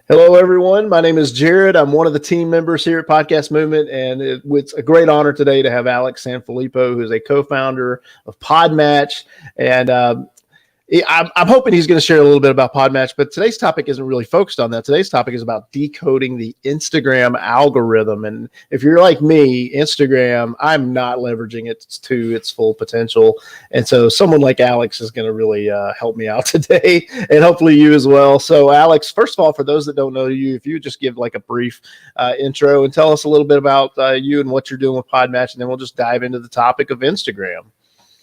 Hello, everyone. My name is Jared. I'm one of the team members here at Podcast Movement, and it's a great honor today to have Alex Sanfilippo, who's a co-founder of Podmatch. And I'm hoping he's going to share a little bit about Podmatch, but today's topic isn't really focused on that. Today's topic is about decoding the Instagram algorithm. And if you're like me, Instagram, I'm not leveraging it to its full potential. And so someone like Alex is going to really help me out today, and hopefully you as well. So Alex, first of all, for those that don't know you, if you would just give like a brief intro and tell us a little bit about you and what you're doing with Podmatch, and then we'll just dive into the topic of Instagram.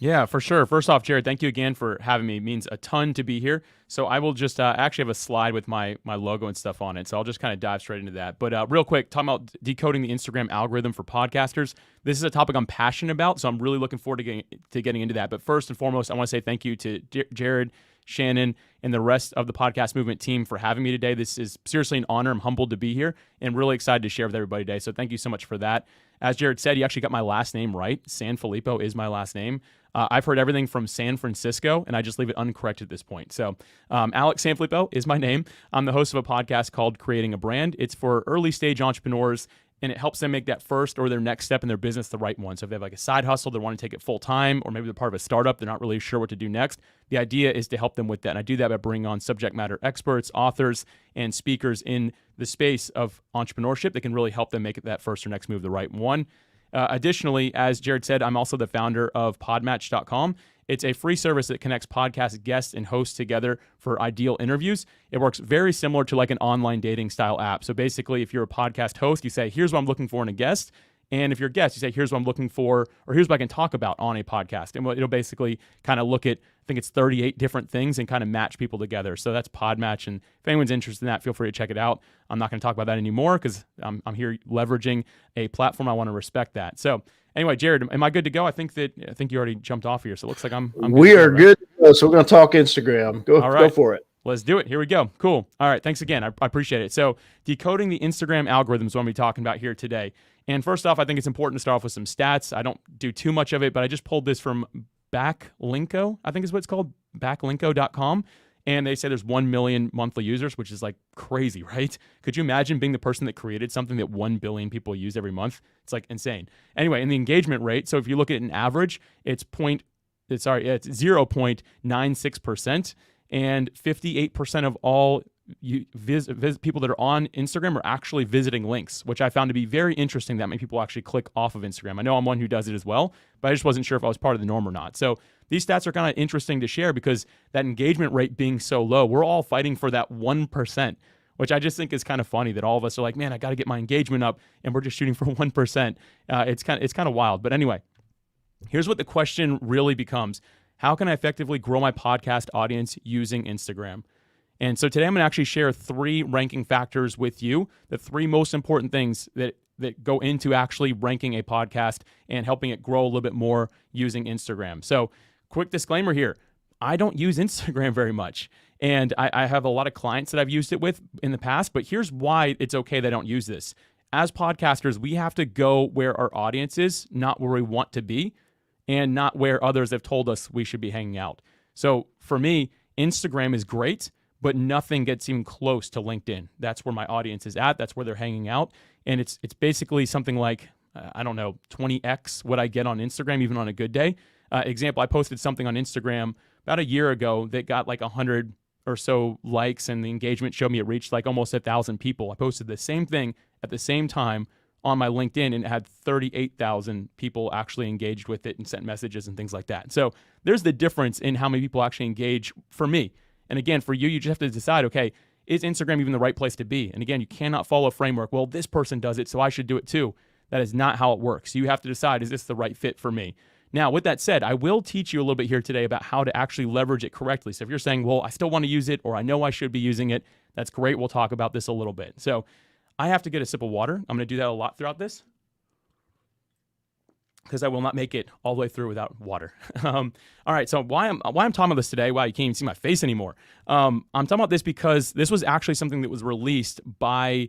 Yeah, for sure. First off, Jared, thank you again for having me. It means a ton to be here. So I will just actually have a slide with my logo and stuff on it. So I'll just kind of dive straight into that. But real quick, talking about decoding the Instagram algorithm for podcasters. This is a topic I'm passionate about, so I'm really looking forward to getting into that. But first and foremost, I want to say thank you to Jared, Shannon, and the rest of the Podcast Movement team for having me today. This is seriously an honor. I'm humbled to be here and really excited to share with everybody today. So thank you so much for that. As Jared said, you actually got my last name right. Sanfilippo is my last name. I've heard everything from San Francisco, and I just leave it uncorrected at this point. So Alex Sanfilippo is my name. I'm the host of a podcast called Creating a Brand. It's for early stage entrepreneurs, and it helps them make that first or their next step in their business the right one. So if they have like a side hustle, they want to take it full time, or maybe they're part of a startup, they're not really sure what to do next. The idea is to help them with that. And I do that by bringing on subject matter experts, authors, and speakers in the space of entrepreneurship that can really help them make it that first or next move the right one. Additionally, as Jared said, I'm also the founder of podmatch.com. It's a free service that connects podcast guests and hosts together for ideal interviews. It works very similar to like an online dating style app. So basically, if you're a podcast host, you say, here's what I'm looking for in a guest. And if you're a guest, you say, here's what I'm looking for, or here's what I can talk about on a podcast. And it'll basically kind of look at, I think it's 38 different things and kind of match people together. So that's Podmatch. And if anyone's interested in that, feel free to check it out. I'm not going to talk about that anymore because I'm here leveraging a platform. I want to respect that. So anyway, Jared, am I good to go? I think you already jumped off here. So it looks like I'm good. We are good. So we're going to talk Instagram. Go for it. Let's do it. Here we go. Cool. All right. Thanks again. I appreciate it. So decoding the Instagram algorithm is what I'm going to be talking about here today. And first off, I think it's important to start off with some stats. I don't do too much of it, but I just pulled this from Backlinko, I think is what it's called, backlinko.com. And they say there's 1 million monthly users, which is like crazy, right? Could you imagine being the person that created something that 1 billion people use every month? It's like insane. Anyway, and the engagement rate, so if you look at an average, it's 0.96%, and 58% of all people that are on Instagram are actually visiting links, which I found to be very interesting that many people actually click off of Instagram. I know I'm one who does it as well, but I just wasn't sure if I was part of the norm or not. So these stats are kind of interesting to share because that engagement rate being so low, we're all fighting for that 1%, which I just think is kind of funny that all of us are like, man, I got to get my engagement up, and we're just shooting for 1%. It's kind of wild. But anyway, here's what the question really becomes. How can I effectively grow my podcast audience using Instagram? And so today I'm going to actually share 3 ranking factors with you, the 3 most important things that go into actually ranking a podcast and helping it grow a little bit more using Instagram. So quick disclaimer here, I don't use Instagram very much. And I have a lot of clients that I've used it with in the past, but here's why it's okay that I don't use this. As podcasters, we have to go where our audience is, not where we want to be, and not where others have told us we should be hanging out. So for me, Instagram is great, but nothing gets even close to LinkedIn. That's where my audience is at. That's where they're hanging out. And it's basically something like, 20x what I get on Instagram, even on a good day. Example, I posted something on Instagram about a year ago that got like 100 or so likes, and the engagement showed me it reached like almost 1,000 people. I posted the same thing at the same time on my LinkedIn, and it had 38,000 people actually engaged with it and sent messages and things like that. So there's the difference in how many people actually engage for me. And again, for you, you just have to decide, okay, is Instagram even the right place to be? And again, you cannot follow a framework. Well, this person does it, so I should do it too. That is not how it works. You have to decide, is this the right fit for me? Now, with that said, I will teach you a little bit here today about how to actually leverage it correctly. So if you're saying, well, I still want to use it, or I know I should be using it, that's great. We'll talk about this a little bit. So I have to get a sip of water. I'm going to do that a lot throughout this, because I will not make it all the way through without water. All right, so why I'm talking about this today, wow, you can't even see my face anymore. I'm talking about this because this was actually something that was released by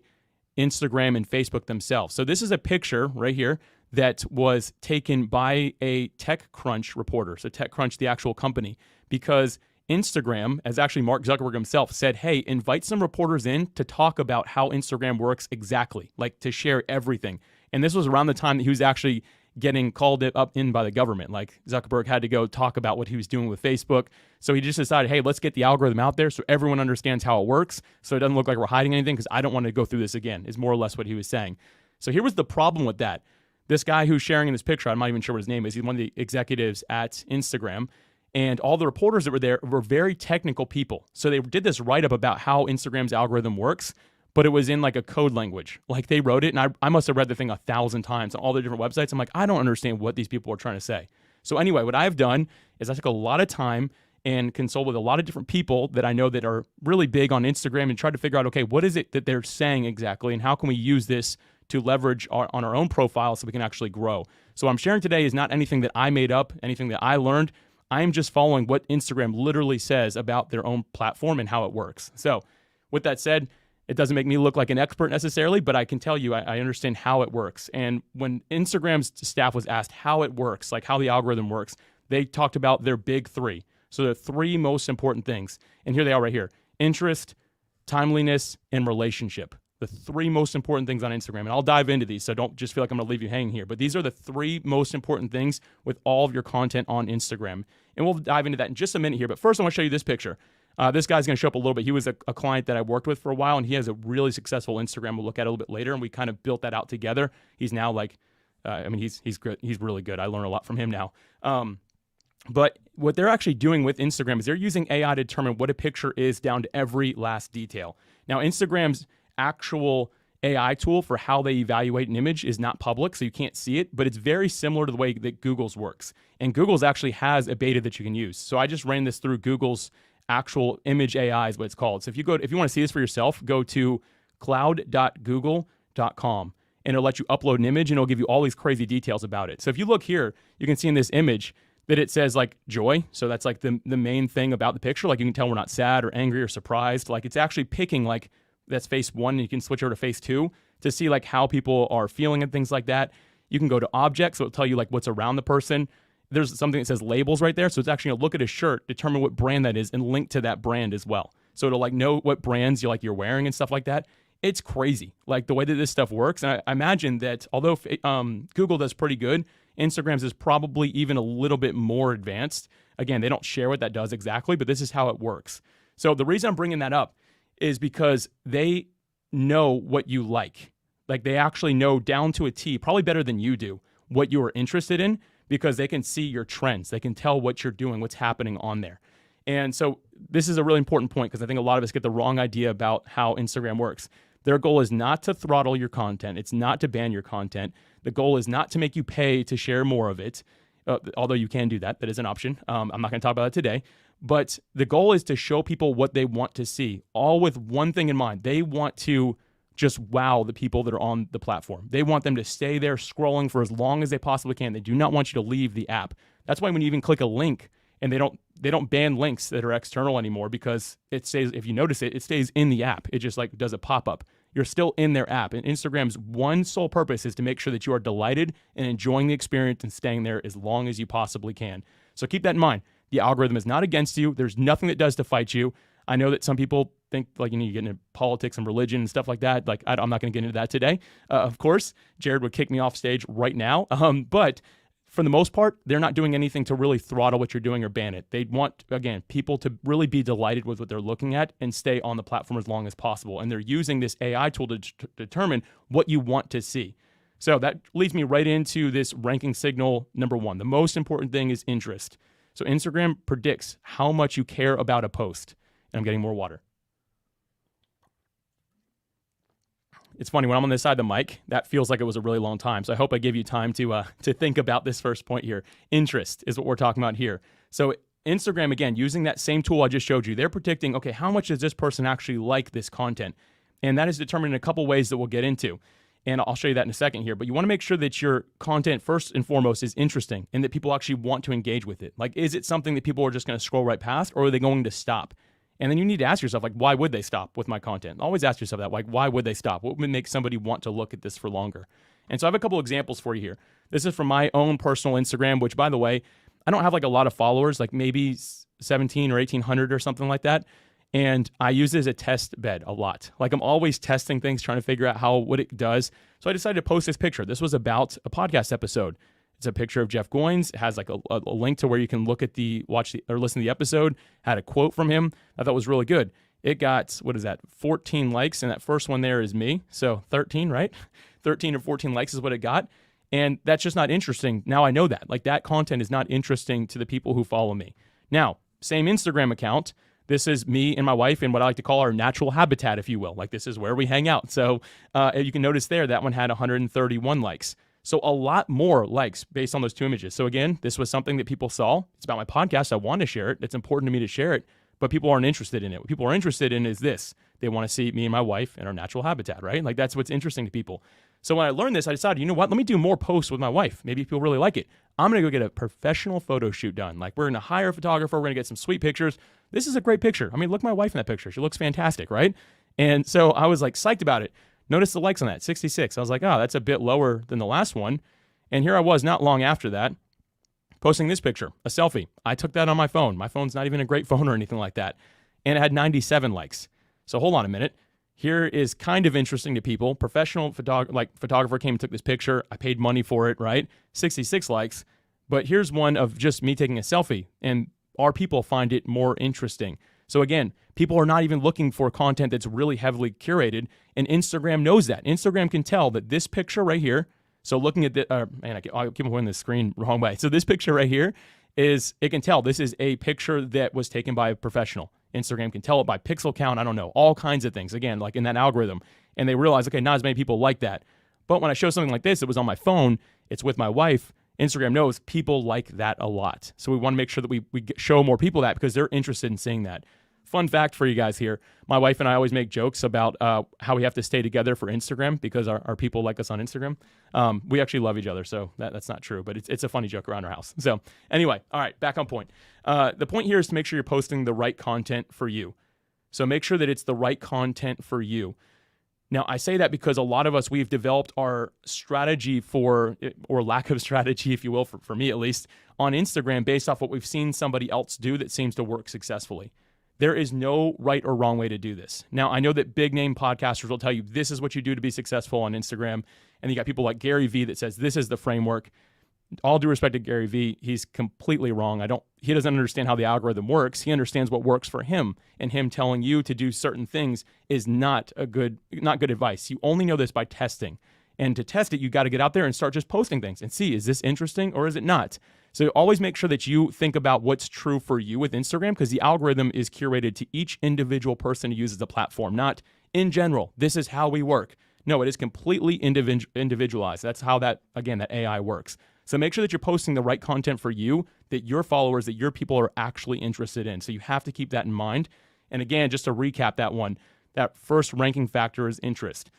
Instagram and Facebook themselves. So this is a picture right here that was taken by a TechCrunch reporter. So TechCrunch, the actual company, because Instagram, as actually Mark Zuckerberg himself said, hey, invite some reporters in to talk about how Instagram works exactly, like to share everything. And this was around the time that he was actually getting called up in by the government. Like Zuckerberg had to go talk about what he was doing with Facebook. So he just decided, hey, let's get the algorithm out there so everyone understands how it works, so it doesn't look like we're hiding anything, because I don't want to go through this again, is more or less what he was saying. So here was the problem with that. This guy who's sharing in this picture, I'm not even sure what his name is. He's one of the executives at Instagram. And all the reporters that were there were very technical people. So they did this write-up about how Instagram's algorithm works, but it was in like a code language. Like they wrote it, and I must have read the thing 1,000 times on all the different websites. I'm like, I don't understand what these people are trying to say. So anyway, what I've done is I took a lot of time and consulted with a lot of different people that I know that are really big on Instagram and tried to figure out, okay, what is it that they're saying exactly, and how can we use this to leverage on our own profile so we can actually grow. So what I'm sharing today is not anything that I made up, anything that I learned. I am just following what Instagram literally says about their own platform and how it works. So with that said, it doesn't make me look like an expert necessarily, but I can tell you I understand how it works. And when Instagram's staff was asked how it works, like how the algorithm works, they talked about their big three. So the three most important things. And here they are right here: interest, timeliness, and relationship. The three most important things on Instagram. And I'll dive into these, so don't just feel like I'm going to leave you hanging here. But these are the three most important things with all of your content on Instagram. And we'll dive into that in just a minute here. But first, I want to show you this picture. This guy's going to show up a little bit. He was a client that I worked with for a while, and he has a really successful Instagram. We'll look at it a little bit later, and we kind of built that out together. He's now like, he's good. He's really good. I learn a lot from him now. But what they're actually doing with Instagram is they're using AI to determine what a picture is down to every last detail. Now, Instagram's actual AI tool for how they evaluate an image is not public, so you can't see it, but it's very similar to the way that Google's works. And Google's actually has a beta that you can use. So I just ran this through Google's actual image AI is what it's called. So if you want to see this for yourself, go to cloud.google.com and it'll let you upload an image and it'll give you all these crazy details about it. So if you look here, you can see in this image that it says like joy. So that's like the main thing about the picture. Like you can tell we're not sad or angry or surprised. Like it's actually picking like that's face one, and you can switch over to face two to see like how people are feeling and things like that. You can go to objects, so it'll tell you like what's around the person. There's something that says labels right there. So it's actually gonna look at a shirt, determine what brand that is, and link to that brand as well. So it'll like know what brands you're wearing and stuff like that. It's crazy, like the way that this stuff works. And I imagine that although Google does pretty good, Instagram's is probably even a little bit more advanced. Again, they don't share what that does exactly, but this is how it works. So the reason I'm bringing that up is because they know what you like. Like they actually know down to a T, probably better than you do, what you are interested in, because they can see your trends. They can tell what you're doing, what's happening on there. And so this is a really important point, because I think a lot of us get the wrong idea about how Instagram works. Their goal is not to throttle your content. It's not to ban your content. The goal is not to make you pay to share more of it, although you can do that. That is an option. I'm not going to talk about that today. But the goal is to show people what they want to see, all with one thing in mind. They want to just wow the people that are on the platform. They want them to stay there scrolling for as long as they possibly can. They do not want you to leave the app. That's why when you even click a link, and they don't ban links that are external anymore, because it stays, if you notice it, it stays in the app. It just like does a pop-up. You're still in their app. And Instagram's one sole purpose is to make sure that you are delighted and enjoying the experience and staying there as long as you possibly can. So keep that in mind. The algorithm is not against you. There's nothing that does to fight you. I know that some people think like you get into politics and religion and stuff like that. Like I'm not going to get into that today. Of course, Jared would kick me off stage right now. But for the most part, they're not doing anything to really throttle what you're doing or ban it. They want, again, people to really be delighted with what they're looking at and stay on the platform as long as possible. And they're using this AI tool to determine what you want to see. So that leads me right into this ranking signal number one. The most important thing is interest. So Instagram predicts how much you care about a post. And I'm getting more water. It's funny, when I'm on this side of the mic, that feels like it was a really long time. So I hope I give you time to think about this first point here. Interest is what we're talking about here. So Instagram, again, using that same tool I just showed you, they're predicting, okay, how much does this person actually like this content? And that is determined in a couple ways that we'll get into. And I'll show you that in a second here. But you want to make sure that your content, first and foremost, is interesting and that people actually want to engage with it. Like, is it something that people are just going to scroll right past, or are they going to stop? And then you need to ask yourself, like, why would they stop with my content? Always ask yourself that, like, why would they stop? What would make somebody want to look at this for longer? And so I have a couple examples for you here. This is from my own personal Instagram, which, by the way, I don't have like a lot of followers, like maybe 17 or 1800 or something like that. And I use it as a test bed a lot. Like I'm always testing things, trying to figure out what it does. So I decided to post this picture. This was about a podcast episode. It's a picture of Jeff Goins. It has like a link to where you can look at or listen to the episode. Had a quote from him I thought was really good. It got, 14 likes, and that first one there is me. So 13, right? 13 or 14 likes is what it got. And that's just not interesting. Now I know that. Like that content is not interesting to the people who follow me. Now, same Instagram account. This is me and my wife in what I like to call our natural habitat, if you will. Like this is where we hang out. So you can notice there, that one had 131 likes. So a lot more likes based on those two images. So again, this was something that people saw. It's about my podcast. I want to share it. It's important to me to share it, but people aren't interested in it. What people are interested in is this. They want to see me and my wife in our natural habitat, right? Like that's what's interesting to people. So when I learned this, I decided, you know what? Let me do more posts with my wife. Maybe people really like it. I'm going to go get a professional photo shoot done. Like we're going to hire a photographer. We're going to get some sweet pictures. This is a great picture. I mean, look at my wife in that picture. She looks fantastic, right? And so I was like psyched about it. Notice the likes on that, 66. I was like, oh, that's a bit lower than the last one. And here I was not long after that, posting this picture, a selfie. I took that on my phone. My phone's not even a great phone or anything like that. And it had 97 likes. So hold on a minute. Here is kind of interesting to people. Professional photographer came and took this picture. I paid money for it, right? 66 likes. But here's one of just me taking a selfie, and our people find it more interesting. So again, people are not even looking for content that's really heavily curated, and Instagram knows that. Instagram can tell that this picture right here, so looking at the, I keep pointing the screen wrong way. So this picture right here it can tell this is a picture that was taken by a professional. Instagram can tell it by pixel count. I don't know, all kinds of things. Again, like in that algorithm. And they realize, okay, not as many people like that. But when I show something like this, it was on my phone, it's with my wife. Instagram knows people like that a lot. So we want to make sure that we show more people that because they're interested in seeing that. Fun fact for you guys here. My wife and I always make jokes about how we have to stay together for Instagram because our people like us on Instagram. We actually love each other, so that's not true, but it's a funny joke around our house. So anyway, all right, back on point. The point here is to make sure you're posting the right content for you. So make sure that it's the right content for you. Now, I say that because a lot of us, we've developed our strategy or lack of strategy, if you will, for me at least, on Instagram based off what we've seen somebody else do that seems to work successfully. There is no right or wrong way to do this. Now, I know that big name podcasters will tell you this is what you do to be successful on Instagram. And you got people like Gary Vee that says this is the framework. All due respect to Gary Vee, he's completely wrong. He doesn't understand how the algorithm works. He understands what works for him. And him telling you to do certain things is not good advice. You only know this by testing. And to test it, you got to get out there and start just posting things and see, is this interesting or is it not? So always make sure that you think about what's true for you with Instagram because the algorithm is curated to each individual person who uses the platform, not in general. This is how we work. No, it is completely individualized. That's how that AI works. So make sure that you're posting the right content for you, that your followers, that your people are actually interested in. So you have to keep that in mind. And again, just to recap that one, that first ranking factor is interest.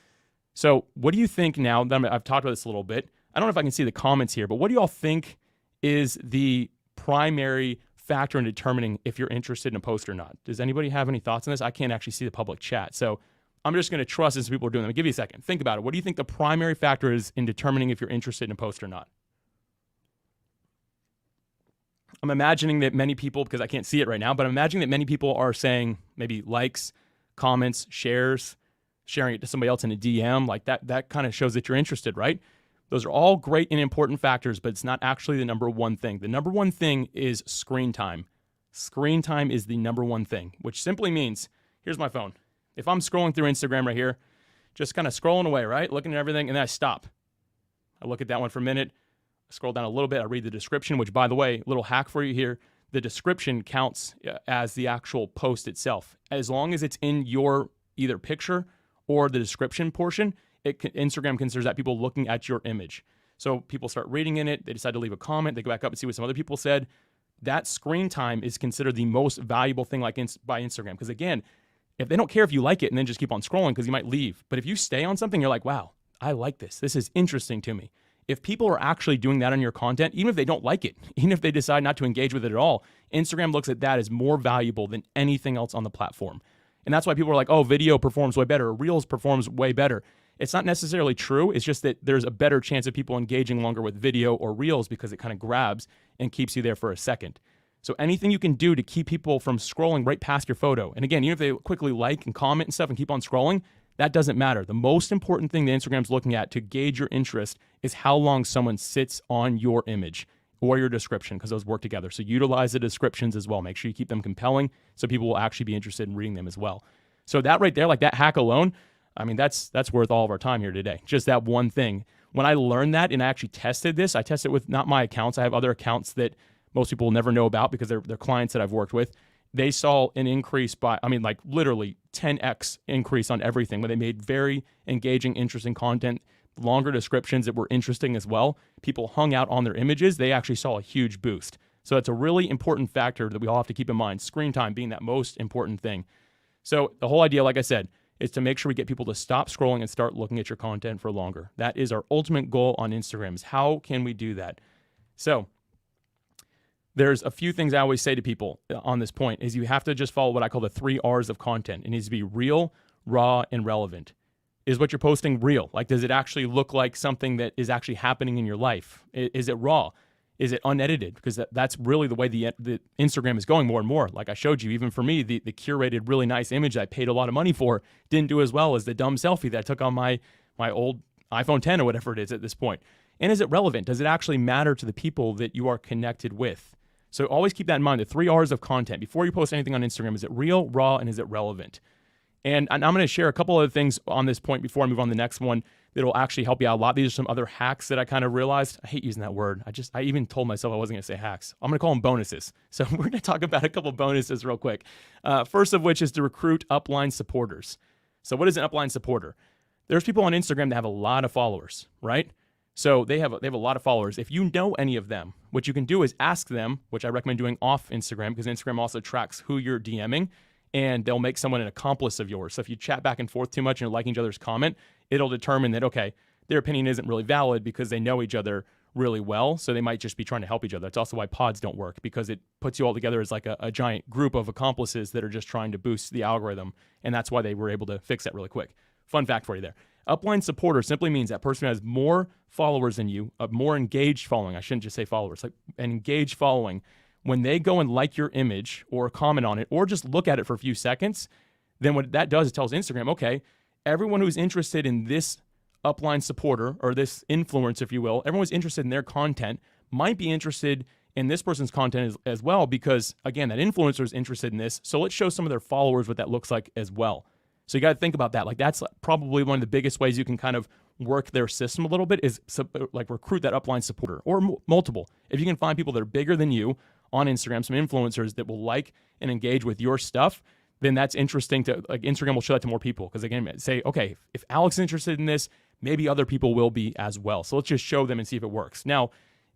So what do you think now that I've talked about this a little bit? I don't know if I can see the comments here, but what do you all think is the primary factor in determining if you're interested in a post or not? Does anybody have any thoughts on this? I can't actually see the public chat. So I'm just going to trust as people are doing them. I'll give you a second. Think about it. What do you think the primary factor is in determining if you're interested in a post or not? I'm imagining that many people, because I can't see it right now, but I'm imagining that many people are saying maybe likes, comments, shares, sharing it to somebody else in a DM. Like that kind of shows that you're interested, right? Those are all great and important factors, but it's not actually the number one thing. The number one thing is screen time. Screen time is the number one thing, which simply means, here's my phone. If I'm scrolling through Instagram right here, just kind of scrolling away, right? Looking at everything, and then I stop. I look at that one for a minute, I scroll down a little bit, I read the description, which, by the way, little hack for you here, the description counts as the actual post itself. As long as it's in your either picture or the description portion, Instagram considers that people looking at your image. So people start reading in it, they decide to leave a comment, they go back up and see what some other people said. That screen time is considered the most valuable thing by Instagram. Because again, if they don't care if you like it and then just keep on scrolling because you might leave. But if you stay on something, you're like, wow, I like this. This is interesting to me. If people are actually doing that on your content, even if they don't like it, even if they decide not to engage with it at all, Instagram looks at that as more valuable than anything else on the platform. And that's why people are like, oh, video performs way better, or Reels performs way better. It's not necessarily true. It's just that there's a better chance of people engaging longer with video or reels because it kind of grabs and keeps you there for a second. So anything you can do to keep people from scrolling right past your photo. And again, even if they quickly like and comment and stuff and keep on scrolling, that doesn't matter. The most important thing that Instagram's looking at to gauge your interest is how long someone sits on your image or your description, because those work together. So utilize the descriptions as well. Make sure you keep them compelling so people will actually be interested in reading them as well. So that right there, like that hack alone, I mean, that's worth all of our time here today. Just that one thing. When I learned that and I actually tested this, I tested it with not my accounts. I have other accounts that most people will never know about because they're clients that I've worked with. They saw an increase by, I mean, like literally 10x increase on everything when they made very engaging, interesting content, longer descriptions that were interesting as well. People hung out on their images. They actually saw a huge boost. So it's a really important factor that we all have to keep in mind, screen time being that most important thing. So the whole idea, like I said, is to make sure we get people to stop scrolling and start looking at your content for longer. That is our ultimate goal on Instagram, is how can we do that? So there's a few things I always say to people on this point is you have to just follow what I call the 3 R's of content. It needs to be real, raw, and relevant. Is what you're posting real? Like, does it actually look like something that is actually happening in your life? Is it raw? Is it unedited? Because that's really the way the Instagram is going more and more. Like I showed you, even for me, the curated, really nice image I paid a lot of money for didn't do as well as the dumb selfie that I took on my old iPhone 10 or whatever it is at this point. And is it relevant? Does it actually matter to the people that you are connected with? So always keep that in mind, the 3 R's of content. Before you post anything on Instagram, is it real, raw, and is it relevant? And I'm going to share a couple other things on this point before I move on to the next one that will actually help you out a lot. These are some other hacks that I kind of realized. I hate using that word. I even told myself I wasn't going to say hacks. I'm going to call them bonuses. So we're going to talk about a couple bonuses real quick. First of which is to recruit upline supporters. So what is an upline supporter? There's people on Instagram that have a lot of followers, right? So they have a lot of followers. If you know any of them, what you can do is ask them, which I recommend doing off Instagram, because Instagram also tracks who you're DMing, and they'll make someone an accomplice of yours. So if you chat back and forth too much and you're liking each other's comment, it'll determine that, okay, their opinion isn't really valid because they know each other really well. So they might just be trying to help each other. That's also why pods don't work, because it puts you all together as like a giant group of accomplices that are just trying to boost the algorithm. And that's why they were able to fix that really quick. Fun fact for you there. Upline supporter simply means that person who has more followers than you, a more engaged following. I shouldn't just say followers, like an engaged following. When they go and like your image or comment on it or just look at it for a few seconds, then what that does is tells Instagram, okay, everyone who's interested in this upline supporter or this influencer, if you will, everyone who's interested in their content might be interested in this person's content as well, because again, that influencer is interested in this. So let's show some of their followers what that looks like as well. So you got to think about that. Like that's probably one of the biggest ways you can kind of work their system a little bit is like recruit that upline supporter or multiple. If you can find people that are bigger than you on Instagram, some influencers that will like and engage with your stuff, then that's interesting to, like, Instagram will show that to more people. Because again, say, okay, if Alex is interested in this, maybe other people will be as well. So let's just show them and see if it works. Now,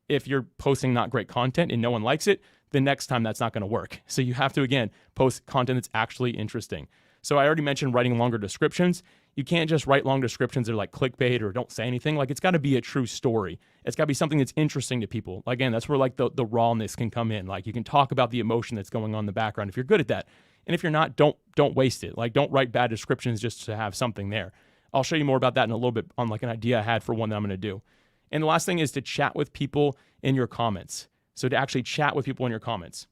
if you're posting not great content and no one likes it, the next time that's not going to work. So you have to, again, post content that's actually interesting. So I already mentioned writing longer descriptions. You can't just write long descriptions that are like clickbait or don't say anything. Like it's got to be a true story. It's got to be something that's interesting to people. Again, that's where like the rawness can come in. Like you can talk about the emotion that's going on in the background if you're good at that. And if you're not, don't waste it. Like don't write bad descriptions just to have something there. I'll show you more about that in a little bit on like an idea I had for one that I'm going to do. And the last thing is to chat with people in your comments. So to actually chat with people in your comments.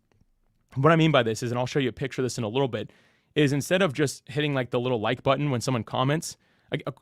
What I mean by this is, and I'll show you a picture of this in a little bit, is instead of just hitting like the little like button when someone comments,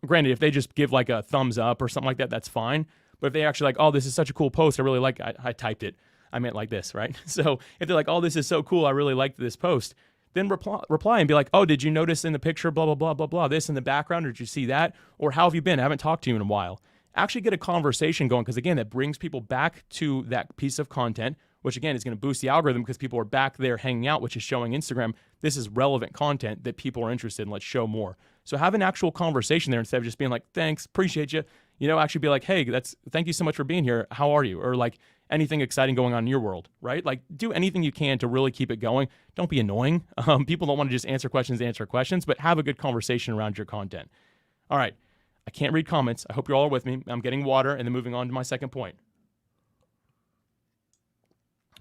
granted, if they just give like a thumbs up or something like that, that's fine. But if they actually like, oh, this is such a cool post, I really like it. I typed it. I meant like this, right? So if they're like, oh, this is so cool, I really liked this post, then reply and be like, oh, did you notice in the picture, blah, blah, blah, blah, blah, this in the background, or did you see that? Or how have you been? I haven't talked to you in a while. Actually get a conversation going, because again, that brings people back to that piece of content, which again is going to boost the algorithm because people are back there hanging out, which is showing Instagram this is relevant content that people are interested in. Let's show more. So have an actual conversation there instead of just being like, thanks, appreciate you. You know, actually be like, hey, thank you so much for being here. How are you? Or like anything exciting going on in your world, right? Like do anything you can to really keep it going. Don't be annoying. People don't want to just answer questions, but have a good conversation around your content. All right. I can't read comments. I hope you all are with me. I'm getting water and then moving on to my second point.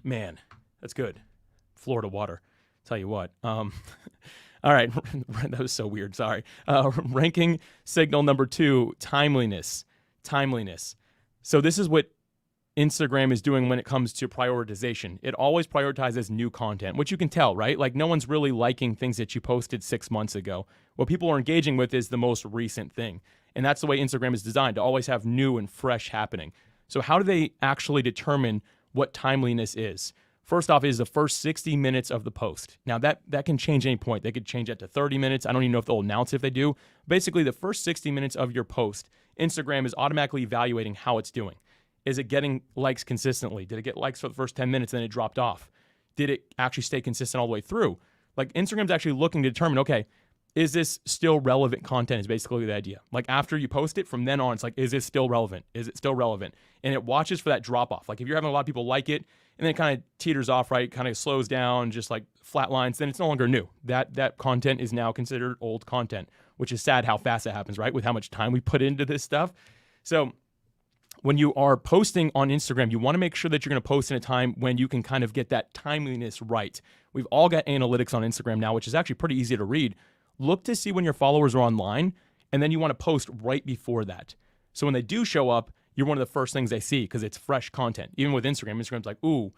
Man, that's good. Florida water. Tell you what. All All right. That was so weird. Sorry. Ranking signal number 2, timeliness. Timeliness. So this is what Instagram is doing when it comes to prioritization. It always prioritizes new content, which you can tell, right? Like no one's really liking things that you posted 6 months ago. What people are engaging with is the most recent thing. And that's the way Instagram is designed, to always have new and fresh happening. So how do they actually determine what timeliness is? First off is the first 60 minutes of the post. Now that can change any point. They could change that to 30 minutes. I don't even know if they'll announce if they do. Basically, the first 60 minutes of your post, Instagram is automatically evaluating how it's doing. Is it getting likes consistently? Did it get likes for the first 10 minutes and then it dropped off? Did it actually stay consistent all the way through? Like Instagram's actually looking to determine, okay, is this still relevant content is basically the idea. Like after you post it, from then on, it's like, is this still relevant? Is it still relevant? And it watches for that drop off. Like if you're having a lot of people like it and then it kind of teeters off, right? Kind of slows down, just like flatlines, then it's no longer new. That content is now considered old content, which is sad how fast that happens, right? With how much time we put into this stuff. So when you are posting on Instagram, you want to make sure that you're going to post in a time when you can kind of get that timeliness right. We've all got analytics on Instagram now, which is actually pretty easy to read. Look to see when your followers are online, and then you want to post right before that. So when they do show up, you're one of the first things they see because it's fresh content. Even with Instagram, Instagram's like, ooh,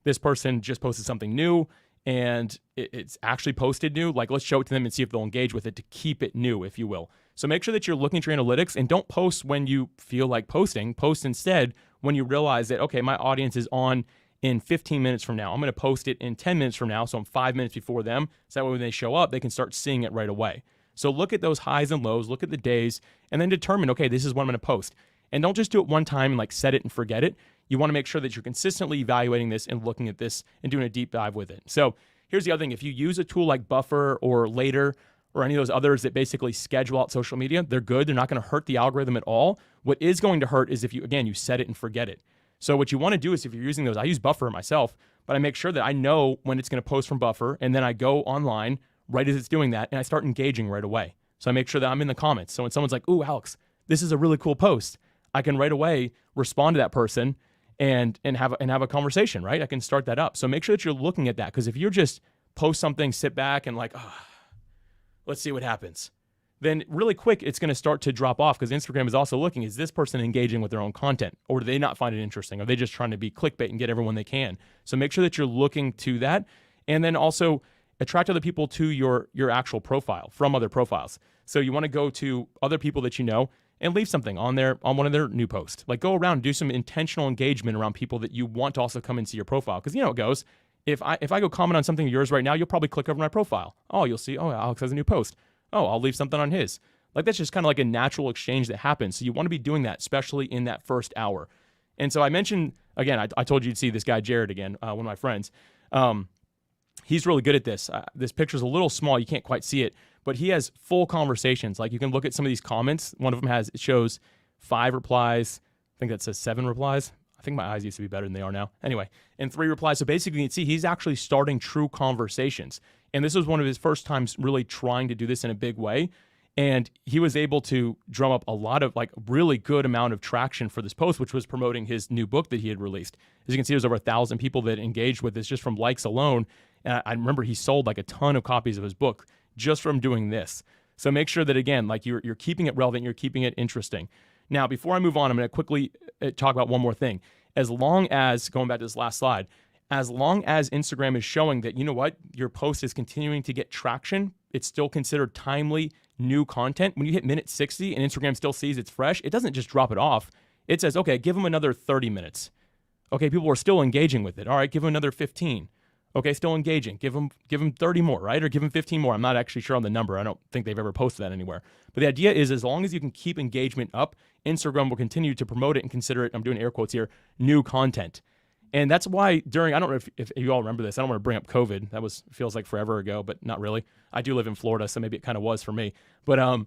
this person just posted something new and it's actually posted new. Like, let's show it to them and see if they'll engage with it to keep it new, if you will. So make sure that you're looking at your analytics and don't post when you feel like posting. Post instead when you realize that, okay, my audience is on in 15 minutes from now. I'm going to post it in 10 minutes from now, so I'm 5 minutes before them. So that way when they show up, they can start seeing it right away. So look at those highs and lows, look at the days, and then determine, okay, this is what I'm going to post. And don't just do it one time and like set it and forget it. You want to make sure that you're consistently evaluating this and looking at this and doing a deep dive with it. So here's the other thing. If you use a tool like Buffer or Later or any of those others that basically schedule out social media, they're good. They're not going to hurt the algorithm at all. What is going to hurt is if you, again, you set it and forget it. So what you want to do is if you're using those, I use Buffer myself, but I make sure that I know when it's going to post from Buffer, and then I go online right as it's doing that, and I start engaging right away. So I make sure that I'm in the comments. So when someone's like, ooh, Alex, this is a really cool post, I can right away respond to that person and have a conversation, right? I can start that up. So make sure that you're looking at that, because if you're just post something, sit back and like, let's see what happens, then really quick, it's going to start to drop off, because Instagram is also looking, is this person engaging with their own content, or do they not find it interesting? Are they just trying to be clickbait and get everyone they can? So make sure that you're looking to that, and then also attract other people to your actual profile from other profiles. So you want to go to other people that you know and leave something on one of their new posts. Like go around and do some intentional engagement around people that you want to also come and see your profile, because you know it goes. If I go comment on something of yours right now, you'll probably click over my profile. Oh, you'll see, oh, Alex has a new post. Oh, I'll leave something on his. Like that's just kind of like a natural exchange that happens. So you want to be doing that, especially in that first hour. And so I mentioned, again, I told you to see this guy, Jared, again, one of my friends. He's really good at this. This picture's a little small. You can't quite see it, but he has full conversations. Like you can look at some of these comments. One of them it shows 5 replies. I think that says 7 replies. I think my eyes used to be better than they are now. Anyway, and 3 replies. So basically you can see he's actually starting true conversations. And this was one of his first times really trying to do this in a big way. And he was able to drum up a lot of like really good amount of traction for this post, which was promoting his new book that he had released. As you can see, there's over 1,000 people that engaged with this just from likes alone. And I remember he sold like a ton of copies of his book just from doing this. So make sure that, again, like you're keeping it relevant, you're keeping it interesting. Now, before I move on, I'm going to quickly talk about one more thing. As long as, going back to this last slide, as long as Instagram is showing that, you know what, your post is continuing to get traction, it's still considered timely, new content. When you hit minute 60 and Instagram still sees it's fresh, it doesn't just drop it off. It says, okay, give them another 30 minutes. Okay, people are still engaging with it. All right, give them another 15. Okay, still engaging. Give them 30 more, right? Or give them 15 more. I'm not actually sure on the number. I don't think they've ever posted that anywhere. But the idea is as long as you can keep engagement up, Instagram will continue to promote it and consider it, I'm doing air quotes here, new content. And that's why during, I don't know if you all remember this. I don't want to bring up COVID. That feels like forever ago, but not really. I do live in Florida, so maybe it kind of was for me. But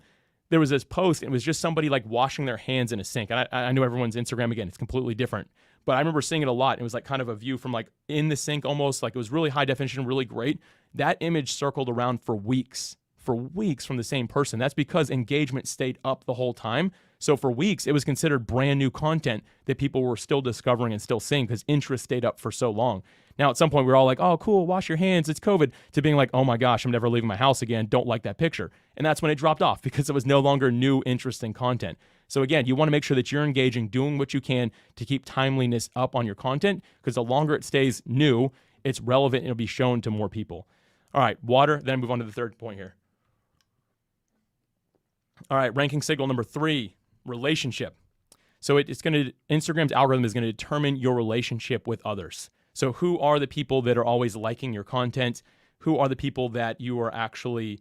there was this post, and it was just somebody like washing their hands in a sink. And I know everyone's Instagram, again, it's completely different. But I remember seeing it a lot. It was like kind of a view from like in the sink almost, like it was really high definition, really great. That image circled around for weeks from the same person. That's because engagement stayed up the whole time. So for weeks, it was considered brand new content that people were still discovering and still seeing because interest stayed up for so long. Now, at some point, we we're all like, oh, cool, wash your hands, it's COVID, to being like, oh my gosh, I'm never leaving my house again, don't like that picture. And that's when it dropped off because it was no longer new, interesting content. So again, you want to make sure that you're engaging, doing what you can to keep timeliness up on your content, because the longer it stays new, it's relevant and it'll be shown to more people. All right, water, then move on to the third point here. All right, ranking signal number 3, relationship. So Instagram's algorithm is going to determine your relationship with others. So who are the people that are always liking your content? Who are the people that you're actually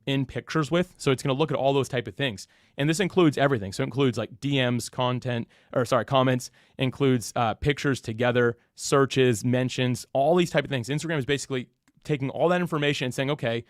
in pictures with? So it's going to look at all those type of things. And this includes everything. So it includes like DMs, comments, includes pictures together, searches, mentions, all these type of things. Instagram is basically taking all that information and saying, okay,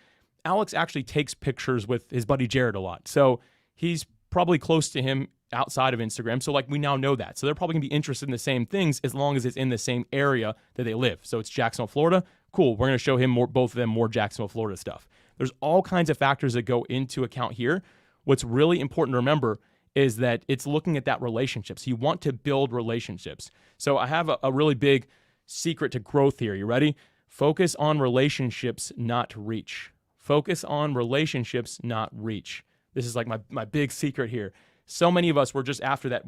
Alex actually takes pictures with his buddy Jared a lot. So he's probably close to him outside of Instagram. So like we now know that. So they're probably gonna be interested in the same things as long as it's in the same area that they live. So it's Jacksonville, Florida. Cool. We're gonna show him both of them more Jacksonville, Florida stuff. There's all kinds of factors that go into account here. What's really important to remember is that it's looking at that relationship. So you want to build relationships. So I have a really big secret to growth here. You ready? Focus on relationships, not reach. Focus on relationships, not reach. This is like my big secret here. So many of us were just after that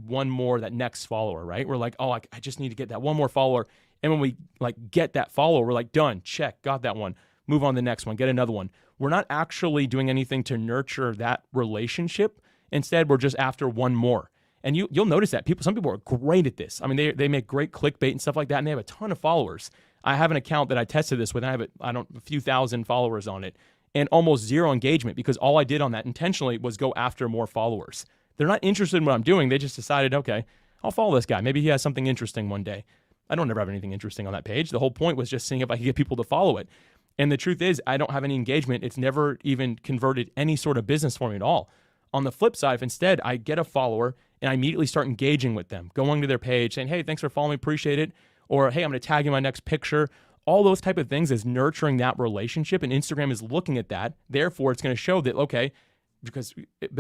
next follower, right? We're like, oh, I just need to get that one more follower. And when we like get that follower, we're like, done, check, got that one. Move on to the next one, get another one. We're not actually doing anything to nurture that relationship. Instead, we're just after one more. And you'll notice that some people are great at this. I mean, they make great clickbait and stuff like that, and they have a ton of followers. I have an account that I tested this with, and I have a few thousand followers on it, and almost zero engagement because all I did on that intentionally was go after more followers. They're not interested in what I'm doing. They just decided, okay, I'll follow this guy. Maybe he has something interesting one day. I don't ever have anything interesting on that page. The whole point was just seeing if I could get people to follow it. And the truth is, I don't have any engagement. It's never even converted any sort of business for me at all. On the flip side, if instead I get a follower and I immediately start engaging with them, going to their page, saying, hey, thanks for following me, appreciate it. Or, hey, I'm going to tag you in my next picture. All those type of things is nurturing that relationship, and Instagram is looking at that. Therefore, it's going to show that, okay, because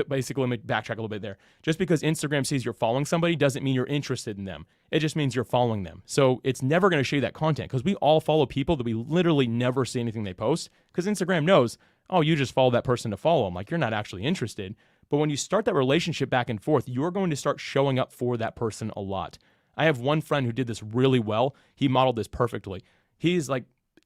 basically, let me backtrack a little bit there. Just because Instagram sees you're following somebody doesn't mean you're interested in them. It just means you're following them. So it's never going to show you that content because we all follow people that we literally never see anything they post because Instagram knows, oh, you just follow that person to follow them. Like you're not actually interested. But when you start that relationship back and forth, you're going to start showing up for that person a lot. I have one friend who did this really well. He modeled this perfectly. He's like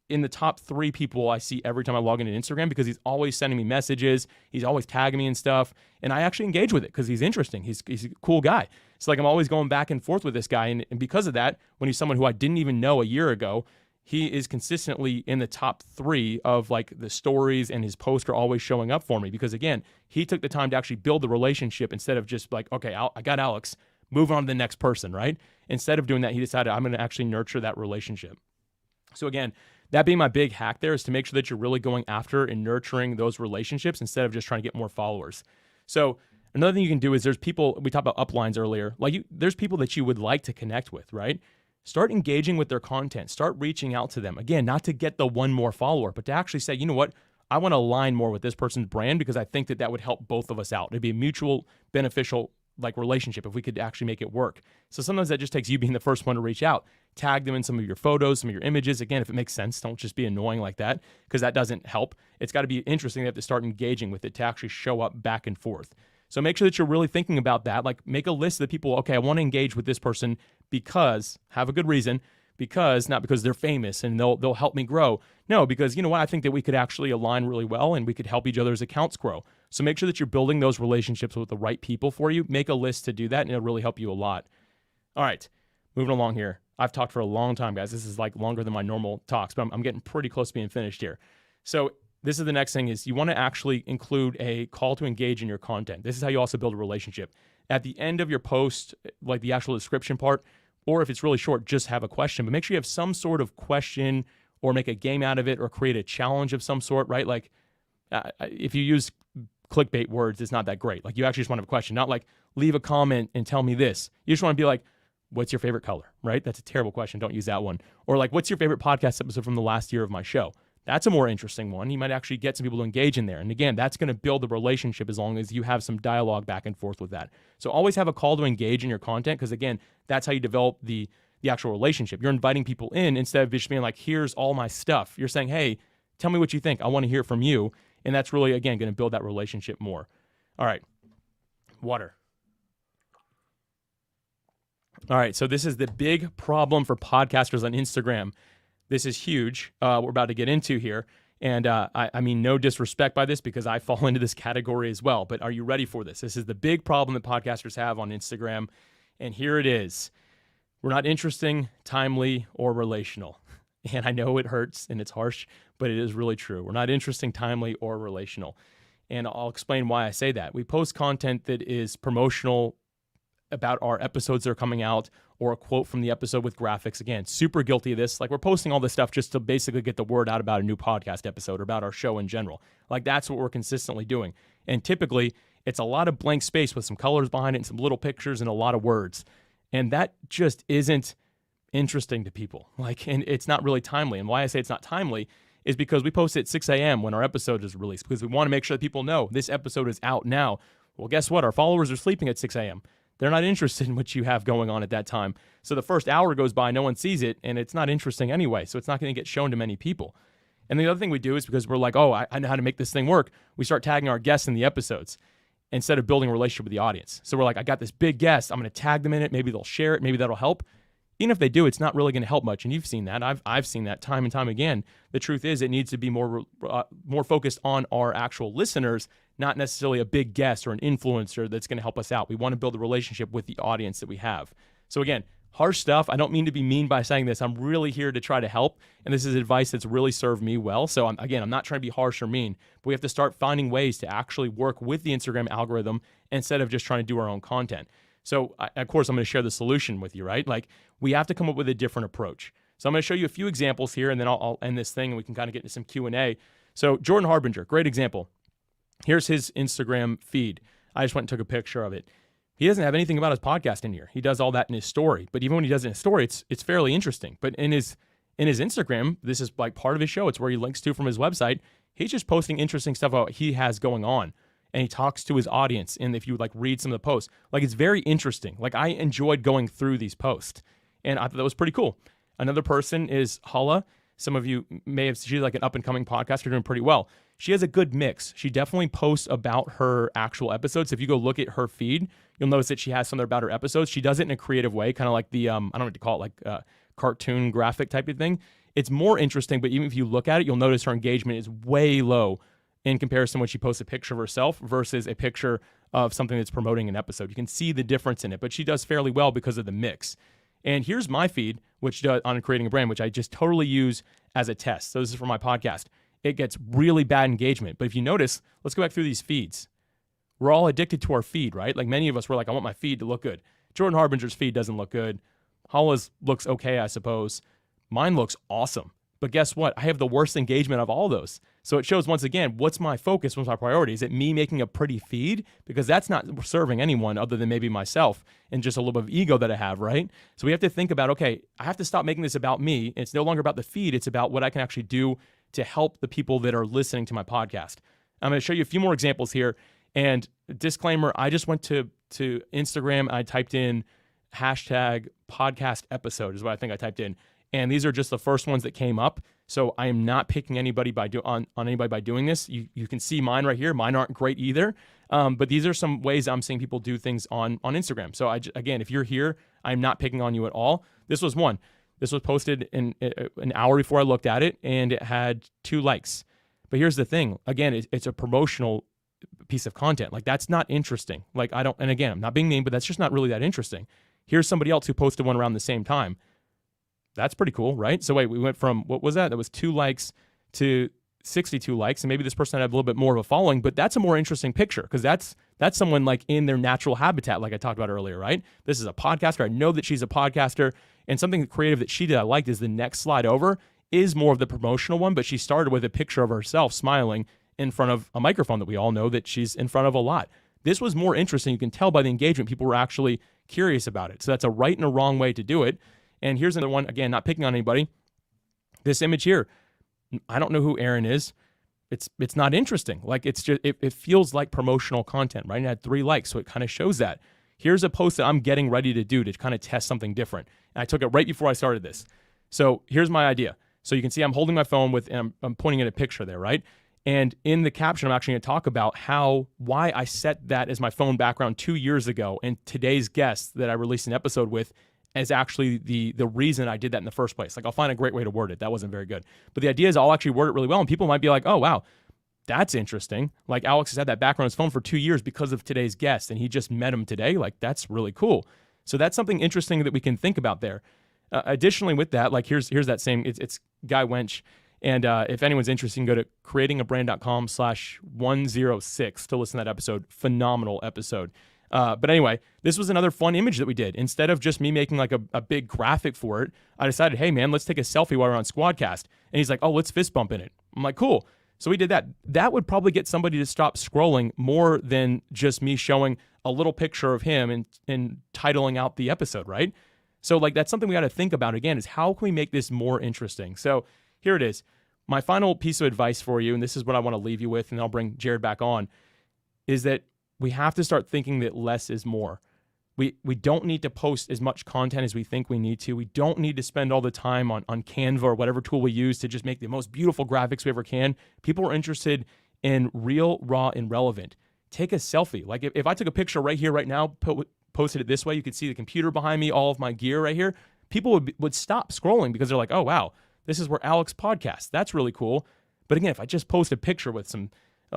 in the top 3 people I see every time I log into Instagram because he's always sending me messages. He's always tagging me and stuff. And I actually engage with it because he's interesting. He's a cool guy. It's like I'm always going back and forth with this guy. And because of that, when he's someone who I didn't even know a year ago, he is consistently in the top 3 of like the stories, and his posts are always showing up for me because, again, he took the time to actually build the relationship instead of just like, okay, I got Alex, move on to the next person, right? Instead of doing that, he decided I'm going to actually nurture that relationship. So again, that being my big hack there is to make sure that you're really going after and nurturing those relationships instead of just trying to get more followers. So another thing you can do is there's people, we talked about uplines earlier, there's people that you would like to connect with, right? Start engaging with their content. Start reaching out to them. Again, not to get the one more follower, but to actually say, you know what? I want to align more with this person's brand because I think that would help both of us out. It'd be a mutual beneficial relationship if we could actually make it work. So sometimes that just takes you being the first one to reach out. Tag them in some of your photos, some of your images. Again, if it makes sense, don't just be annoying like that because that doesn't help. It's got to be interesting. They have to start engaging with it to actually show up back and forth. So make sure that you're really thinking about that. Like make a list of the people, okay, I want to engage with this person because, have a good reason, because, not because they're famous and they'll help me grow. No, because you know what? I think that we could actually align really well and we could help each other's accounts grow. So make sure that you're building those relationships with the right people for you. Make a list to do that and it'll really help you a lot. All right, moving along here. I've talked for a long time, guys. This is like longer than my normal talks, but I'm getting pretty close to being finished here. So this is the next thing is you want to actually include a call to engage in your content. This is how you also build a relationship. At the end of your post, like the actual description part, or if it's really short, just have a question, but make sure you have some sort of question or make a game out of it or create a challenge of some sort, right? Like if you use clickbait words, it's not that great. Like you actually just want to have a question, not like leave a comment and tell me this. You just want to be like, what's your favorite color, right? That's a terrible question. Don't use that one. Or like, what's your favorite podcast episode from the last year of my show? That's a more interesting one. You might actually get some people to engage in there. And again, that's going to build a relationship as long as you have some dialogue back and forth with that. So always have a call to engage in your content because again, that's how you develop the the actual relationship. You're inviting people in instead of just being like, here's all my stuff. You're saying, hey, tell me what you think. I want to hear from you. And that's really, again, going to build that relationship more. All right. Water. All right. So this is the big problem for podcasters on Instagram. This is huge. We're about to get into here. And I mean, no disrespect by this because I fall into this category as well. But are you ready for this? This is the big problem that podcasters have on Instagram. And here it is. We're not interesting, timely, or relational. And I know it hurts and it's harsh, but it is really true. We're not interesting, timely, or relational. And I'll explain why I say that. We post content that is promotional about our episodes that are coming out, or a quote from the episode with graphics. Again, super guilty of this. Like, we're posting all this stuff just to basically get the word out about a new podcast episode or about our show in general. Like, that's what we're consistently doing. And typically, it's a lot of blank space with some colors behind it and some little pictures and a lot of words. And that just isn't interesting to people. Like, and it's not really timely. And why I say it's not timely is because we post at 6 a.m. when our episode is released, because we want to make sure that people know this episode is out now. Well, guess what? Our followers are sleeping at 6 a.m. They're not interested in what you have going on at that time. So the first hour goes by, no one sees it, and it's not interesting anyway. So it's not going to get shown to many people. And the other thing we do is, because we're like, oh, I know how to make this thing work, we start tagging our guests in the episodes instead of building a relationship with the audience. So we're like, I got this big guest. I'm going to tag them in it. Maybe they'll share it. Maybe that'll help. Even if they do, it's not really going to help much. And you've seen that. I've seen that time and time again. The truth is, it needs to be more focused on our actual listeners, not necessarily a big guest or an influencer that's going to help us out. We want to build a relationship with the audience that we have. So again, harsh stuff. I don't mean to be mean by saying this. I'm really here to try to help. And this is advice that's really served me well. So I'm not trying to be harsh or mean, but we have to start finding ways to actually work with the Instagram algorithm instead of just trying to do our own content. So, of course, I'm going to share the solution with you, right? Like, we have to come up with a different approach. So I'm going to show you a few examples here, and then I'll end this thing, and we can kind of get into some Q&A. So Jordan Harbinger, great example. Here's his Instagram feed. I just went and took a picture of it. He doesn't have anything about his podcast in here. He does all that in his story. But even when he does it in his story, it's fairly interesting. But in his Instagram, this is like part of his show. It's where he links to from his website. He's just posting interesting stuff about what he has going on. And he talks to his audience. And if you like read some of the posts, like, it's very interesting. Like, I enjoyed going through these posts, and I thought that was pretty cool. Another person is Hala. Some of you may have, she's like an up and coming podcaster doing pretty well. She has a good mix. She definitely posts about her actual episodes. If you go look at her feed, you'll notice that she has something about her episodes. She does it in a creative way, kind of like the, I don't know what to call it, like cartoon graphic type of thing. It's more interesting, but even if you look at it, you'll notice her engagement is way low in comparison when she posts a picture of herself versus a picture of something that's promoting an episode. You can see the difference in it, but she does fairly well because of the mix. And here's my feed, which does on Creating a Brand, which I just totally use as a test. So this is for my podcast. It gets really bad engagement. But if you notice, let's go back through these feeds. We're all addicted to our feed, right? Like, many of us were like, I want my feed to look good. Jordan Harbinger's feed doesn't look good. Hala's looks okay, I suppose. Mine looks awesome. But guess what? I have the worst engagement of all those. So it shows, once again, what's my focus, what's my priority? Is it me making a pretty feed? Because that's not serving anyone other than maybe myself and just a little bit of ego that I have, right? So we have to think about, okay, I have to stop making this about me. It's no longer about the feed. It's about what I can actually do to help the people that are listening to my podcast. I'm going to show you a few more examples here. And disclaimer, I just went to Instagram and I typed in hashtag podcast episode is what I think I typed in. And these are just the first ones that came up. So I am not picking anybody on anybody by doing this. You can see mine right here. Mine aren't great either. But these are some ways I'm seeing people do things on Instagram. So again, if you're here, I'm not picking on you at all. This was one. This was posted in an hour before I looked at it, and it had 2 likes. But here's the thing. Again, it's a promotional piece of content. Like, that's not interesting. Like, and again, I'm not being mean, but that's just not really that interesting. Here's somebody else who posted one around the same time. That's pretty cool, right? So wait, we went from, what was that? That was 2 likes to 62 likes. And maybe this person had a little bit more of a following, but that's a more interesting picture because that's someone like in their natural habitat, like I talked about earlier, right? This is a podcaster. I know that she's a podcaster, and something creative that she did I liked is the next slide over is more of the promotional one, but she started with a picture of herself smiling in front of a microphone that we all know that she's in front of a lot. This was more interesting. You can tell by the engagement. People were actually curious about it. So that's a right and a wrong way to do it. And here's another one, again, not picking on anybody. This image here, I don't know who Aaron is. It's not interesting. Like, it's just, it feels like promotional content, right? And it had 3 likes, so it kind of shows that. here's a post that I'm getting ready to do to kind of test something different. And I took it right before I started this. So here's my idea. So you can see I'm holding my phone and I'm pointing at a picture there, right? And in the caption, I'm actually going to talk about why I set that as my phone background 2 years ago. And today's guest that I released an episode with is actually the reason I did that in the first place. Like, I'll find a great way to word it. That wasn't very good. But the idea is I'll actually word it really well. And people might be like, oh, wow, that's interesting. Like, Alex has had that background on his phone for 2 years because of today's guest. And he just met him today. Like, that's really cool. So that's something interesting that we can think about there. Additionally, with that, like here's that same, it's Guy Wench. And if anyone's interested, you can go to creatingabrand.com/106 to listen to that episode. Phenomenal episode. But anyway, this was another fun image that we did. Instead of just me making like a big graphic for it, I decided, hey man, let's take a selfie while we're on Squadcast. And he's like, oh, let's fist bump in it. I'm like, cool. So we did that. That would probably get somebody to stop scrolling more than just me showing a little picture of him and titling out the episode, right? So like, that's something we got to think about again, is how can we make this more interesting? So here it is. My final piece of advice for you, and this is what I want to leave you with, and I'll bring Jared back on, is that we have to start thinking that less is more. We don't need to post as much content as we think we need to. We don't need to spend all the time on Canva or whatever tool we use to just make the most beautiful graphics we ever can. People are interested in real, raw, and relevant. Take a selfie. Like if I took a picture right here, right now, posted it this way, you could see the computer behind me, all of my gear right here. People would stop scrolling because they're like, oh, wow, this is where Alex podcasts. That's really cool. But again, if I just post a picture with some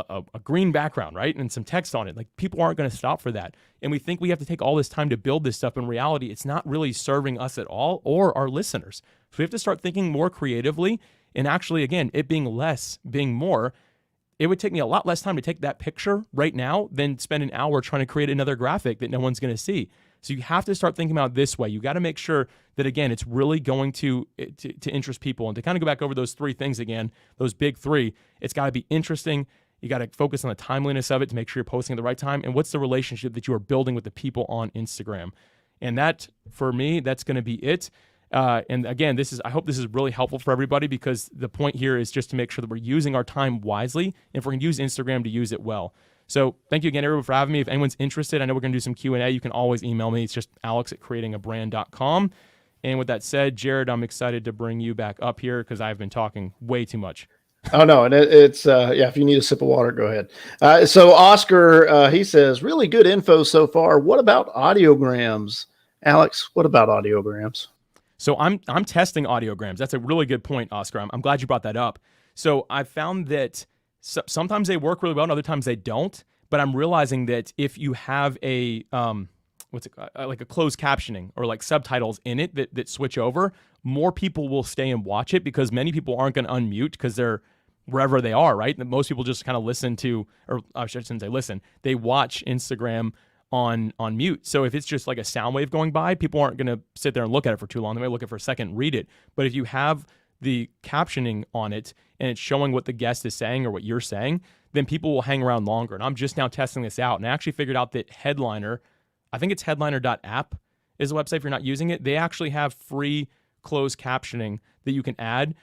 a green background, right, and some text on it, like people aren't going to stop for that. And we think we have to take all this time to build this stuff. In reality, it's not really serving us at all or our listeners. So we have to start thinking more creatively. And actually, again, it being less, being more, it would take me a lot less time to take that picture right now than spend an hour trying to create another graphic that no one's going to see. So you have to start thinking about it this way. You got to make sure that, again, it's really going to interest people. And to kind of go back over those three things again, those big three, it's got to be interesting. You got to focus on the timeliness of it to make sure you're posting at the right time. And what's the relationship that you are building with the people on Instagram? And that, for me, that's going to be it. And again, I hope this is really helpful for everybody, because the point here is just to make sure that we're using our time wisely. And if we're going to use Instagram, to use it well. So thank you again, everyone, for having me. If anyone's interested, I know we're going to do some Q&A. You can always email me. It's just alex@creatingabrand.com. And with that said, Jared, I'm excited to bring you back up here because I've been talking way too much. Oh, no. And it's if you need a sip of water, go ahead. So Oscar, he says, really good info so far. What about audiograms? Alex, what about audiograms? So I'm testing audiograms. That's a really good point, Oscar. I'm glad you brought that up. So I've found that sometimes they work really well and other times they don't. But I'm realizing that if you have a like a closed captioning or like subtitles in it that switch over, more people will stay and watch it, because many people aren't going to unmute because they're wherever they are, right? Most people just kind of listen to, or I shouldn't say listen, they watch Instagram on mute. So if it's just like a sound wave going by, people aren't going to sit there and look at it for too long. They may look at it for a second and read it. But if you have the captioning on it and it's showing what the guest is saying or what you're saying, then people will hang around longer. And I'm just now testing this out. And I actually figured out that Headliner, I think it's headliner.app is the website if you're not using it. They actually have free closed captioning that you can add.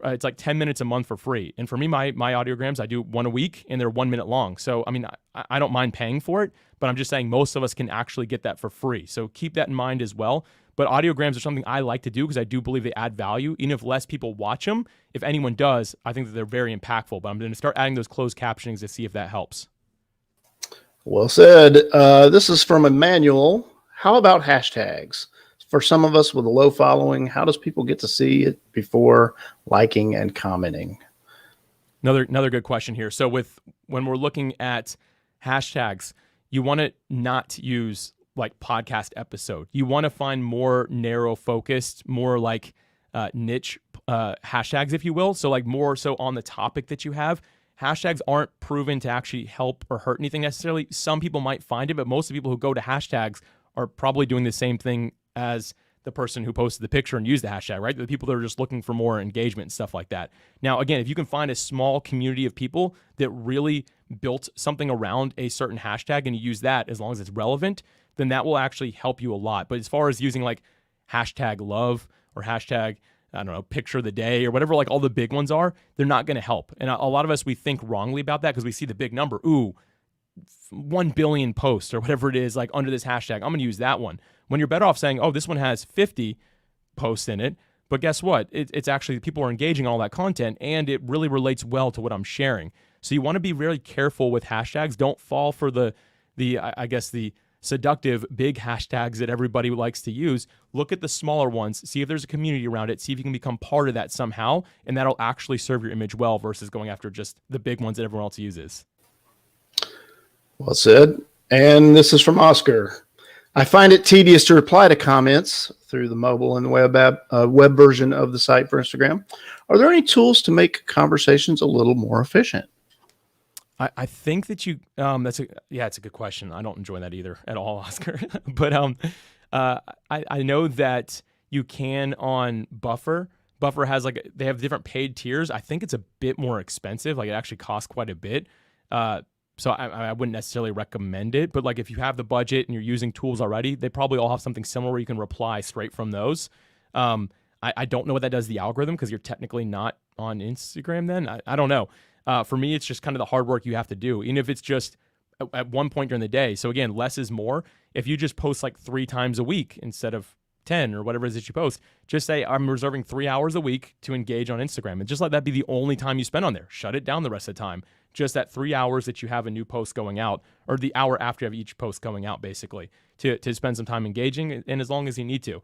It's like 10 minutes a month for free. And for me, my audiograms, I do one a week and they're 1 minute long. So, I mean, I don't mind paying for it, but I'm just saying most of us can actually get that for free. So keep that in mind as well. But audiograms are something I like to do because I do believe they add value. Even if less people watch them, if anyone does, I think that they're very impactful. But I'm going to start adding those closed captionings to see if that helps. Well said. This is from Emmanuel. How about hashtags? For some of us with a low following, how does people get to see it before liking and commenting? Another good question here. So when we're looking at hashtags, you want to not use like podcast episode. You want to find more narrow focused, more like niche hashtags, if you will. So like more so on the topic that you have. Hashtags aren't proven to actually help or hurt anything necessarily. Some people might find it, but most of the people who go to hashtags are probably doing the same thing as the person who posted the picture and used the hashtag, right? The people that are just looking for more engagement and stuff like that. Now, again, if you can find a small community of people that really built something around a certain hashtag and you use that as long as it's relevant, then that will actually help you a lot. But as far as using like hashtag love or hashtag, I don't know, picture of the day or whatever, like all the big ones are, they're not going to help. And a lot of us, we think wrongly about that because we see the big number. Ooh, 1 billion posts or whatever it is, like under this hashtag. I'm going to use that one. When you're better off saying, oh, this one has 50 posts in it, but guess what? It's actually people are engaging all that content, and it really relates well to what I'm sharing. So you want to be really careful with hashtags. Don't fall for the seductive big hashtags that everybody likes to use. Look at the smaller ones, see if there's a community around it, see if you can become part of that somehow, and that'll actually serve your image well versus going after just the big ones that everyone else uses. Well said. And this is from Oscar. I find it tedious to reply to comments through the mobile and web version of the site for Instagram. Are there any tools to make conversations a little more efficient? I think that you it's a good question. I don't enjoy that either at all, Oscar. But I know that you can on Buffer. Buffer has they have different paid tiers. I think it's a bit more expensive. Like it actually costs quite a bit. So I wouldn't necessarily recommend it. But like if you have the budget and you're using tools already, they probably all have something similar where you can reply straight from those. I don't know what that does to the algorithm because you're technically not on Instagram then. I don't know. For me, it's just kind of the hard work you have to do, even if it's just at one point during the day. So again, less is more. If you just post like 3 times a week instead of 10 or whatever it is that you post, just say, I'm reserving 3 hours a week to engage on Instagram, and just let that be the only time you spend on there. Shut it down the rest of the time. Just that 3 hours that you have a new post going out, or the hour after you have each post going out, basically, to spend some time engaging, and as long as you need to.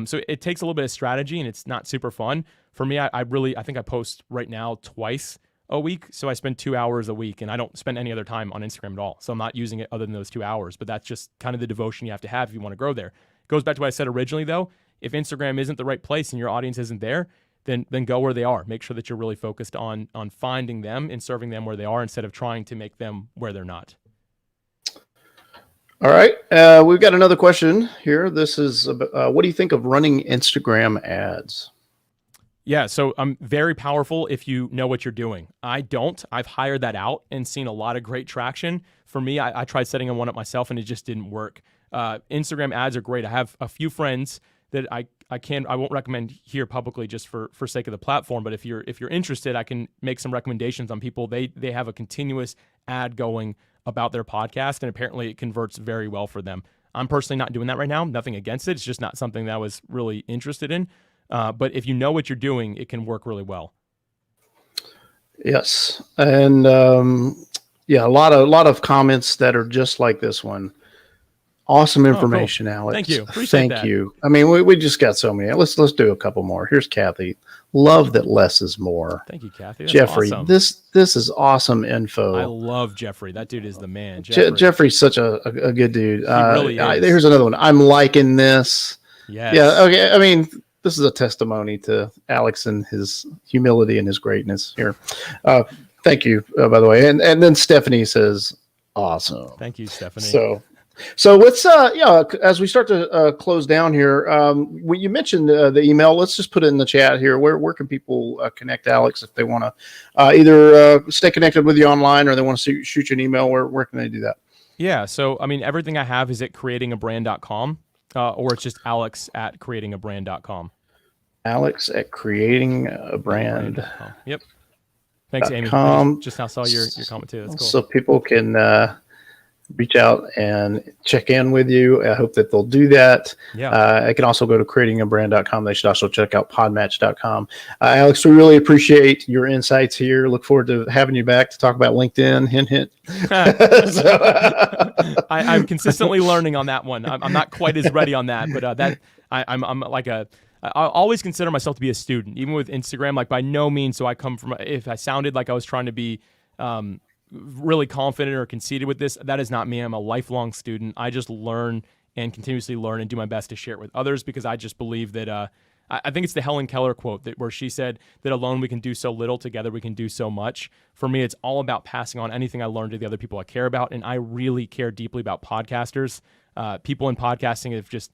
So it takes a little bit of strategy, and it's not super fun. For me, I think I post right now twice a week. So I spend 2 hours a week, and I don't spend any other time on Instagram at all. So I'm not using it other than those 2 hours, but that's just kind of the devotion you have to have if you want to grow there. It goes back to what I said originally though. If Instagram isn't the right place and your audience isn't there, then go where they are. Make sure that you're really focused on finding them and serving them where they are instead of trying to make them where they're not. All right. We've got another question here. This is, what do you think of running Instagram ads? Yeah, so very powerful if you know what you're doing. I don't. I've hired that out and seen a lot of great traction. For me, I tried setting one up myself and it just didn't work. Instagram ads are great. I have a few friends that I won't recommend here publicly just for sake of the platform, but if you're interested, I can make some recommendations on people. They have a continuous ad going about their podcast, and apparently it converts very well for them. I'm personally not doing that right now. Nothing against it. It's just not something that I was really interested in. But if you know what you're doing, it can work really well. Yes. And a lot of comments that are just like this one. Awesome information, cool. Alex. Thank you. Appreciate that. Thank you. I mean, we just got so many. Let's do a couple more. Here's Kathy. Love that less is more. Thank you, Kathy. That's Jeffrey, awesome. This is awesome info. I love Jeffrey. That dude is the man. Jeffrey's such a good dude. He really is. Here's another one. I'm liking this. Yes. Yeah. Okay. I mean, this is a testimony to Alex and his humility and his greatness here. Thank you, by the way. And then Stephanie says, awesome. Thank you, Stephanie. So let's, as we start to close down here, when you mentioned the email, let's just put it in the chat here. Where can people connect Alex if they want to either stay connected with you online or they want to shoot you an email? Where can they do that? Yeah. So, I mean, everything I have is at creatingabrand.com or it's just alex@creatingabrand.com. Alex at creatingabrand. Yep. Thanks, Amy. Just now saw your comment too. That's cool. So people can reach out and check in with you. I hope that they'll do that. Yeah. I can also go to creatingabrand.com. They should also check out podmatch.com. Alex, we really appreciate your insights here. Look forward to having you back to talk about LinkedIn. Hint, hint. I'm consistently learning on that one. I'm not quite as ready on that, but I always consider myself to be a student, even with Instagram. Like by no means do I come from. If I sounded like I was trying to be really confident or conceited with this, that is not me. I'm a lifelong student. I just learn and continuously learn and do my best to share it with others because I just believe that. I think it's the Helen Keller quote where she said that alone we can do so little, together we can do so much. For me, it's all about passing on anything I learned to the other people I care about, and I really care deeply about podcasters. People in podcasting have just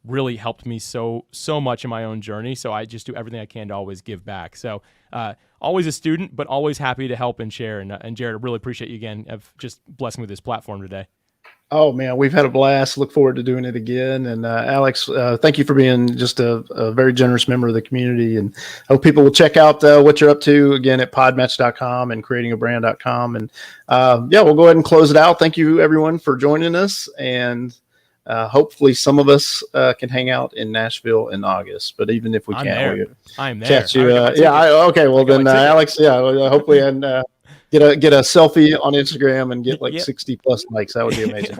really helped me so much in my own journey. So I just do everything I can to always give back. So always a student, but always happy to help and share. And Jared, I really appreciate you again of just blessing me with this platform today. Oh man, we've had a blast. Look forward to doing it again. And Alex, thank you for being just a very generous member of the community. And hope people will check out what you're up to again at podmatch.com and creatingabrand.com. And yeah, we'll go ahead and close it out. Thank you everyone for joining us. And hopefully some of us can hang out in Nashville in August. But even if we can't, I'm there. Catch you. Okay. Well then, Alex. Yeah. Hopefully, and get a selfie on Instagram and get like 60 plus likes. That would be amazing.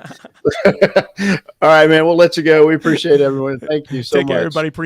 All right, man. We'll let you go. We appreciate everyone. Thank you so much. Take care, everybody. Appreciate